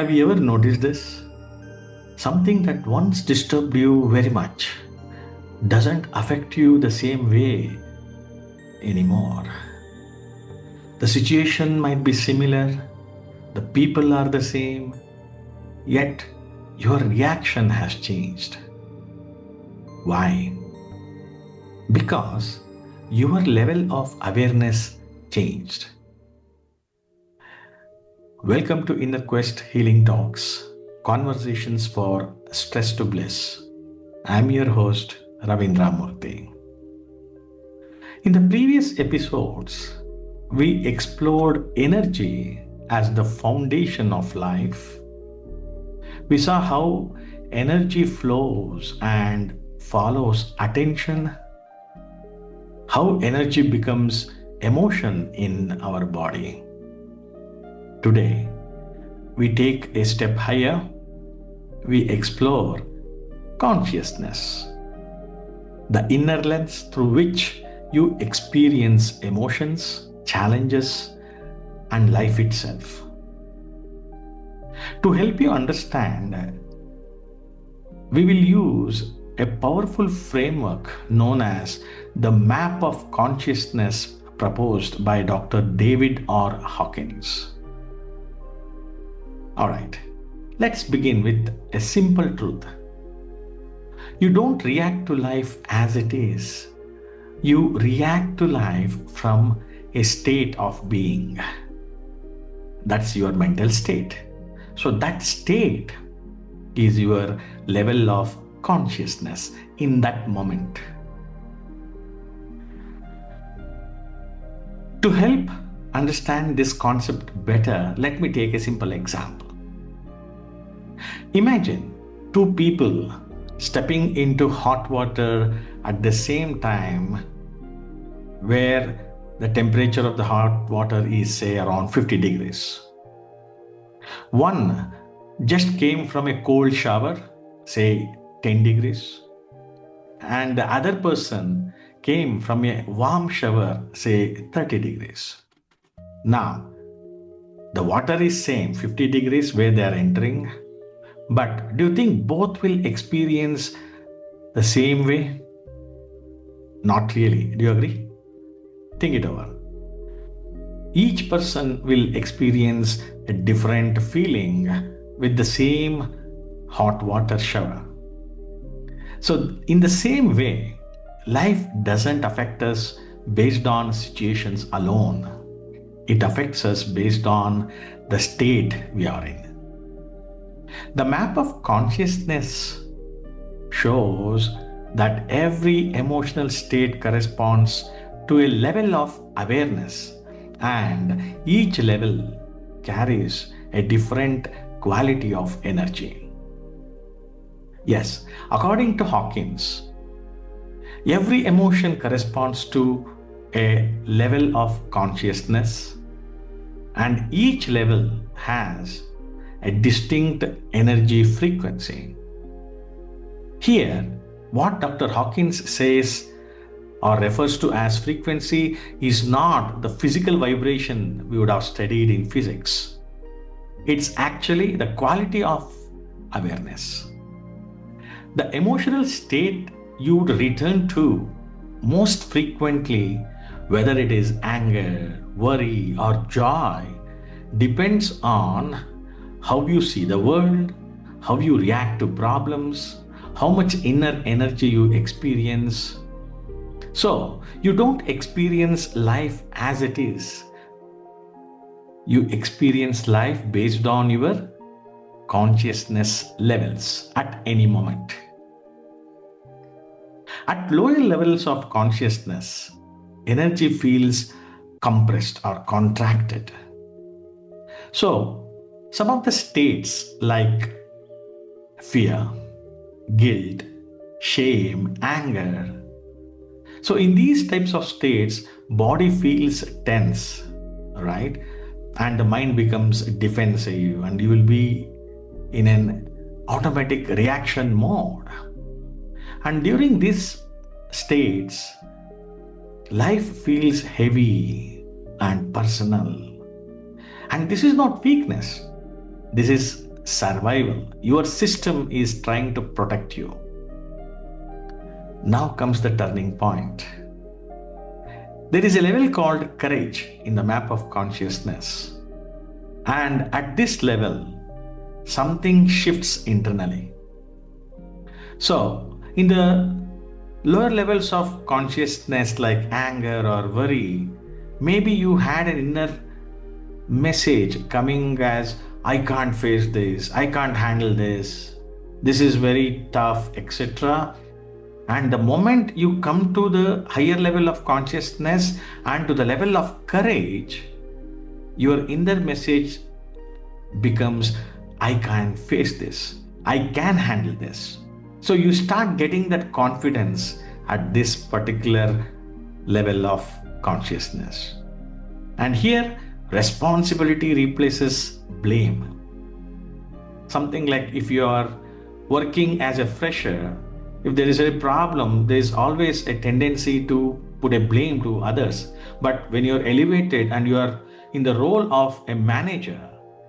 Have you ever noticed this? Something that once disturbed you very much doesn't affect you the same way anymore. The situation might be similar, the people are the same, yet your reaction has changed. Why? Because your level of awareness changed. Welcome to Inner Quest Healing Talks, conversations for stress to bliss. I'm your host, Ravindra Murthy. In the previous episodes, we explored energy as the foundation of life. We saw how energy flows and follows attention, how energy becomes emotion in our body. Today, we take a step higher. We explore consciousness, the inner lens through which you experience emotions, challenges, and life itself. To help you understand, we will use a powerful framework known as the map of consciousness proposed by Dr. David R. Hawkins. Alright, let's begin with a simple truth. You don't react to life as it is. You react to life from a state of being. That's your mental state. So that state is your level of consciousness in that moment. To help understand this concept better, let me take a simple example. Imagine two people stepping into hot water at the same time where the temperature of the hot water is, say, around 50 degrees. One just came from a cold shower, say 10 degrees, and the other person came from a warm shower, say 30 degrees. Now, the water is same, 50 degrees where they are entering, but do you think both will experience the same way? Not really. Do you agree? Think it over. Each person will experience a different feeling with the same hot water shower. So, in the same way, life doesn't affect us based on situations alone. It affects us based on the state we are in. The map of consciousness shows that every emotional state corresponds to a level of awareness, and each level carries a different quality of energy. Yes, according to Hawkins, every emotion corresponds to a level of consciousness, and each level has a distinct energy frequency. Here, what Dr. Hawkins says or refers to as frequency is not the physical vibration we would have studied in physics. It's actually the quality of awareness. The emotional state you would return to most frequently, whether it is anger, worry, or joy, depends on how you see the world, how you react to problems, how much inner energy you experience. So, you don't experience life as it is. You experience life based on your consciousness levels at any moment. At lower levels of consciousness, energy feels compressed or contracted. So, some of the states like fear, guilt, shame, anger. So in these types of states, body feels tense, right? And the mind becomes defensive and you will be in an automatic reaction mode. And during these states, life feels heavy and personal. And this is not weakness. This is survival. Your system is trying to protect you. Now comes the turning point. There is a level called courage in the map of consciousness. And at this level, something shifts internally. So, in the lower levels of consciousness like anger or worry, maybe you had an inner message coming as, I can't face this, I can't handle this is very tough, etc. And the moment you come to the higher level of consciousness and to the level of courage, your inner message becomes, I can face this, I can handle this. So you start getting that confidence at this particular level of consciousness. And here, responsibility replaces blame. Something like if you are working as a fresher, if there is a problem, there is always a tendency to put a blame to others. But when you're elevated and you are in the role of a manager,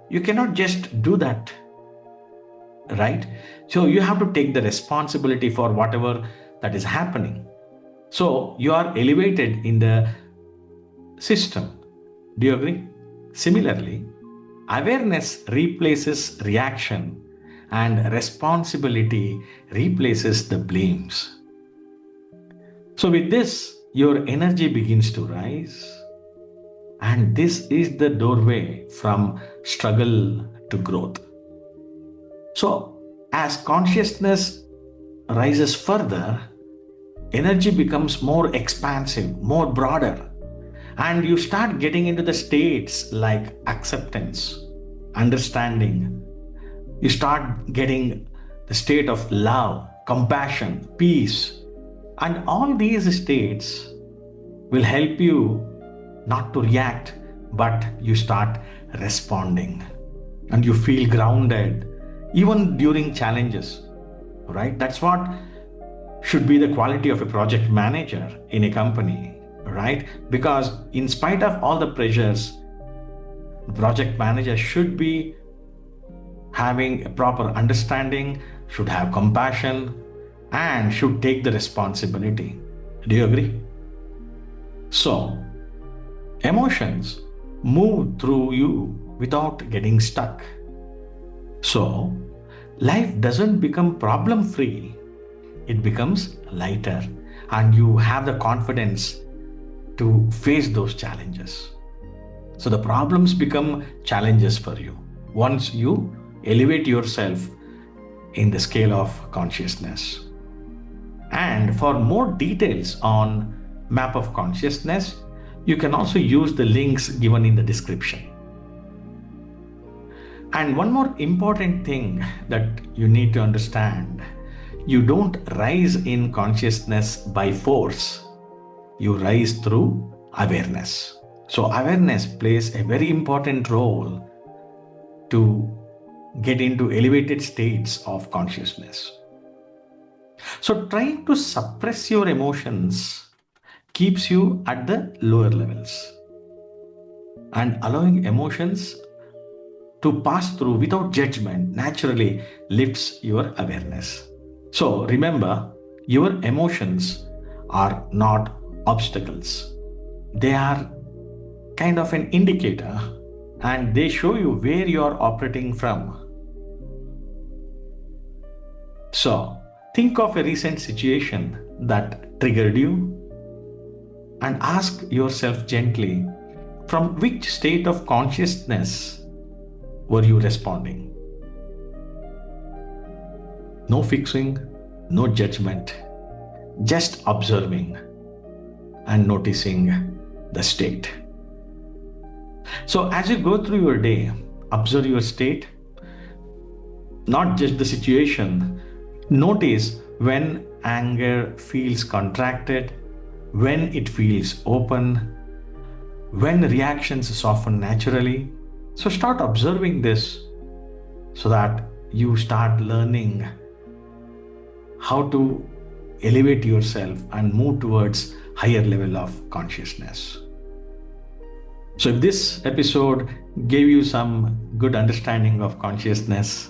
you cannot just do that, right? So you have to take the responsibility for whatever that is happening. So you are elevated in the system. Do you agree? Similarly, awareness replaces reaction and responsibility replaces the blames. So with this, your energy begins to rise. And this is the doorway from struggle to growth. So as consciousness rises further, energy becomes more expansive, more broader. And you start getting into the states like acceptance, understanding. You start getting the state of love, compassion, peace. And all these states will help you not to react, but you start responding. And you feel grounded even during challenges, right? That's what should be the quality of a project manager in a company, right? Because in spite of all the pressures, the project manager should be having a proper understanding, should have compassion, and should take the responsibility. Do you agree? So, emotions move through you without getting stuck. So, life doesn't become problem-free, it becomes lighter, and you have the confidence to face those challenges. So the problems become challenges for you once you elevate yourself in the scale of consciousness. And for more details on map of consciousness, you can also use the links given in the description. And one more important thing that you need to understand, you don't rise in consciousness by force. You rise through awareness. So awareness plays a very important role to get into elevated states of consciousness. So trying to suppress your emotions keeps you at the lower levels, and allowing emotions to pass through without judgment naturally lifts your awareness. So remember, your emotions are not obstacles. They are kind of an indicator, and they show you where you are operating from. So think of a recent situation that triggered you and ask yourself gently, from which state of consciousness were you responding? No fixing, no judgment, just observing and noticing the state. So as you go through your day, observe your state, not just the situation. Notice when anger feels contracted, when it feels open, when reactions soften naturally. So start observing this so that you start learning how to elevate yourself and move towards higher level of consciousness. So, if this episode gave you some good understanding of consciousness,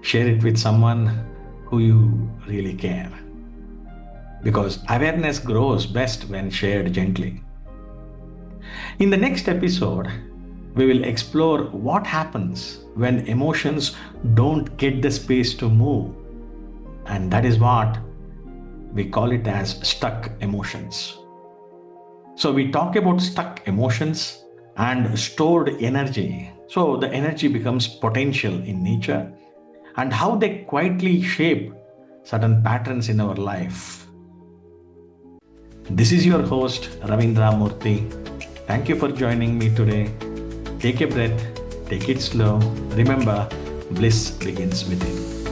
share it with someone who you really care. Because awareness grows best when shared gently. In the next episode, we will explore what happens when emotions don't get the space to move. And that is what we call it as stuck emotions. So we talk about stuck emotions and stored energy. So the energy becomes potential in nature and how they quietly shape certain patterns in our life. This is your host Ravindra Murthy. Thank you for joining me today. Take a breath, take it slow. Remember, bliss begins within.